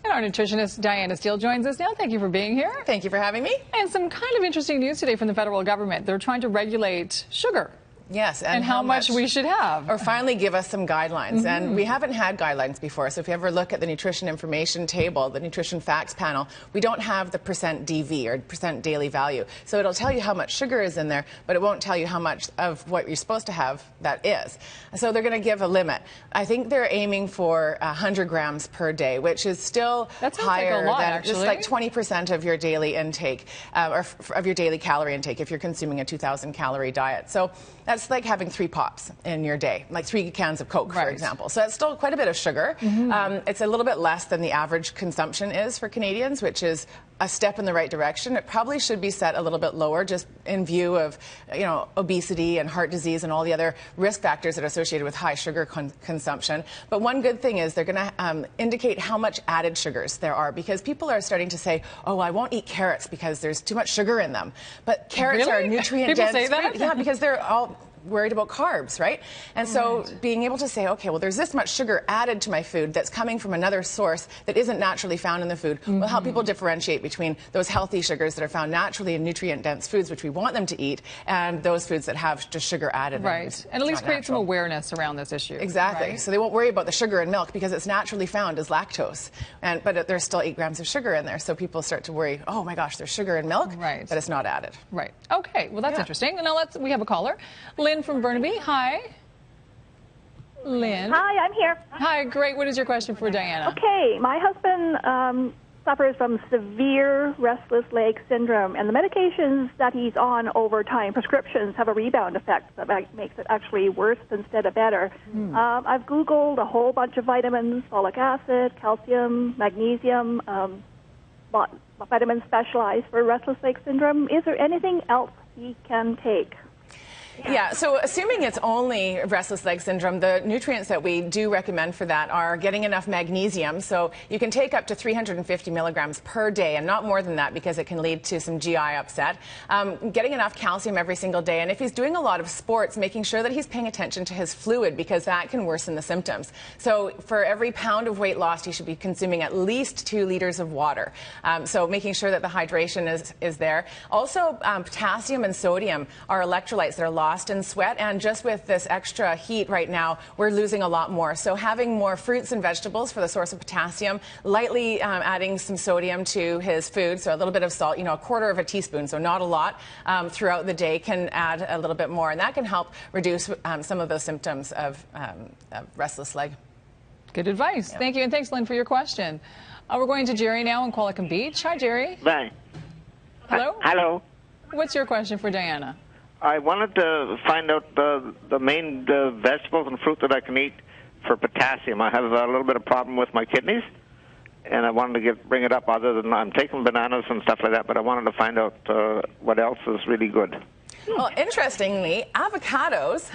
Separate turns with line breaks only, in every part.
And our nutritionist Diana Steele joins us now. Thank you for being here.
Thank you for having me.
And some kind of interesting news today from the federal government. They're trying to regulate sugar.
Yes,
and how much we should have.
Or finally give us some guidelines. And we haven't had guidelines before. So if you ever look at the nutrition information table, the nutrition facts panel, we don't have the percent DV or percent daily value. So it'll tell you how much sugar is in there, but it won't tell you how much of what you're supposed to have that is. So they're going to give a limit. I think they're aiming for 100 grams per day, which is still higher than just like 20% of your daily intake, or of your daily calorie intake if you're consuming a 2,000 calorie diet. So that's like having 3 pops in your day, like 3 cans of Coke, for example. So that's still quite a bit of sugar. It's a little bit less than the average consumption is for Canadians, which is a step in the right direction. It probably should be set a little bit lower, just in view of, obesity and heart disease and all the other risk factors that are associated with high sugar consumption. But one good thing is they're going to indicate how much added sugars there are, because people are starting to say, oh, I won't eat carrots because there's too much sugar in them. But carrots are nutrient dense.
People say that?
Yeah, because they're all worried about carbs, right? And so being able to say, okay, well, there's this much sugar added to my food that's coming from another source that isn't naturally found in the food will help people differentiate between those healthy sugars that are found naturally in nutrient-dense foods, which we want them to eat, and those foods that have just sugar added.
Right. And at least create some awareness around this issue.
Exactly. So they won't worry about the sugar in milk because it's naturally found as lactose. But there's still 8 grams of sugar in there. So people start to worry, oh my gosh, there's sugar in milk, but it's not added.
Right. Okay. Well, that's interesting. And now we have a caller. Lynn from Burnaby. Hi. Lynn.
Hi, I'm here.
Hi, great. What is your question for Diana?
Okay, my husband suffers from severe restless leg syndrome, and the medications that he's on over time, prescriptions, have a rebound effect that makes it actually worse instead of better. I've Googled a whole bunch of vitamins, folic acid, calcium, magnesium, vitamins specialized for restless leg syndrome. Is there anything else he can take?
Yeah, so assuming it's only restless leg syndrome, the nutrients that we do recommend for that are getting enough magnesium. So you can take up to 350 milligrams per day, and not more than that because it can lead to some GI upset. Getting enough calcium every single day, and if he's doing a lot of sports, making sure that he's paying attention to his fluid, because that can worsen the symptoms. So for every pound of weight lost, he should be consuming at least 2 liters of water. So making sure that the hydration is there. Also, potassium and sodium are electrolytes that are lost in sweat, and just with this extra heat right now, we're losing a lot more. So having more fruits and vegetables for the source of potassium, lightly adding some sodium to his food, so a little bit of salt, a quarter of a teaspoon, so not a lot, throughout the day can add a little bit more, and that can help reduce some of those symptoms of restless leg.
Good advice. Thank you, and thanks, Lynn, for your question. We're going to Jerry now in Qualicum Beach. Hi, Jerry.
Bye.
Hello?
Hello.
What's your question for Diana?
I wanted to find out the main vegetables and fruit that I can eat for potassium. I have a little bit of problem with my kidneys, and I wanted to bring it up. Other than I'm taking bananas and stuff like that, but I wanted to find out what else is really good.
Well, interestingly, avocados,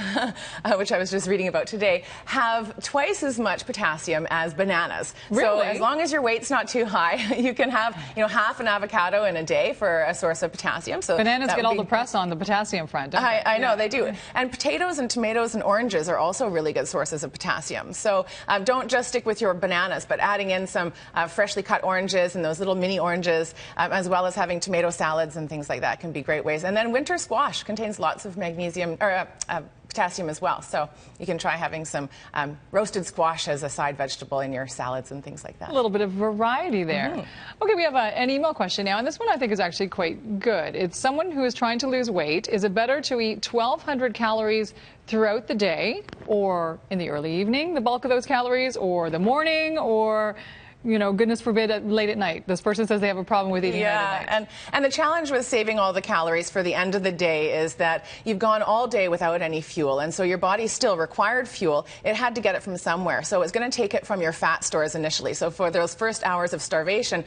which I was just reading about today, have twice as much potassium as bananas.
Really?
So as long as your weight's not too high, you can have, half an avocado in a day for a source of potassium. So
bananas get all the press on the potassium front, don't they?
I know, they do. And potatoes and tomatoes and oranges are also really good sources of potassium. So don't just stick with your bananas, but adding in some freshly cut oranges and those little mini oranges, as well as having tomato salads and things like that can be great ways. And then winter squash contains lots of magnesium or potassium as well. So you can try having some roasted squash as a side vegetable in your salads and things like that.
A little bit of variety there. Okay, we have an email question now, and this one I think is actually quite good. It's someone who is trying to lose weight. Is it better to eat 1,200 calories throughout the day, or in the early evening, the bulk of those calories, or the morning, or goodness forbid, late at night? This person says they have a problem with eating late at night.
And the challenge with saving all the calories for the end of the day is that you've gone all day without any fuel, and so your body still required fuel. It had to get it from somewhere, so it's going to take it from your fat stores initially. So for those first hours of starvation,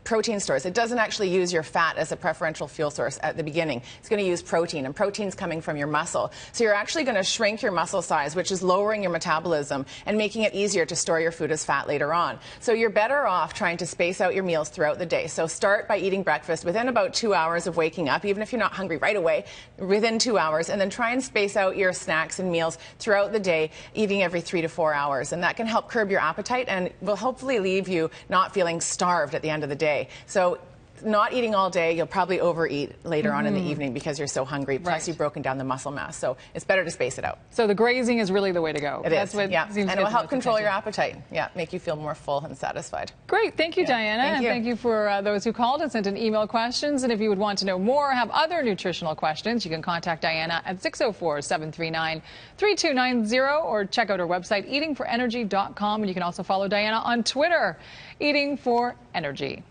protein stores, it doesn't actually use your fat as a preferential fuel source at the beginning. It's going to use protein, and protein's coming from your muscle. So you're actually going to shrink your muscle size, which is lowering your metabolism and making it easier to store your food as fat later on. So you're better off trying to space out your meals throughout the day. So start by eating breakfast within about 2 hours of waking up, even if you're not hungry right away, within 2 hours, and then try and space out your snacks and meals throughout the day, eating every 3 to 4 hours. And that can help curb your appetite and will hopefully leave you not feeling starved at the end of the day. So not eating all day, you'll probably overeat later on in the evening because you're so hungry, plus you've broken down the muscle mass. So it's better to space it out.
So the grazing is really the way to go.
That's what seems and it will help control your appetite. Yeah, make you feel more full and satisfied.
Great. Thank you, Diana.
Thank you.
And thank you for those who called and sent in email questions. And if you would want to know more or have other nutritional questions, you can contact Diana at 604-739-3290 or check out her website, eatingforenergy.com. And you can also follow Diana on Twitter, Eating for Energy.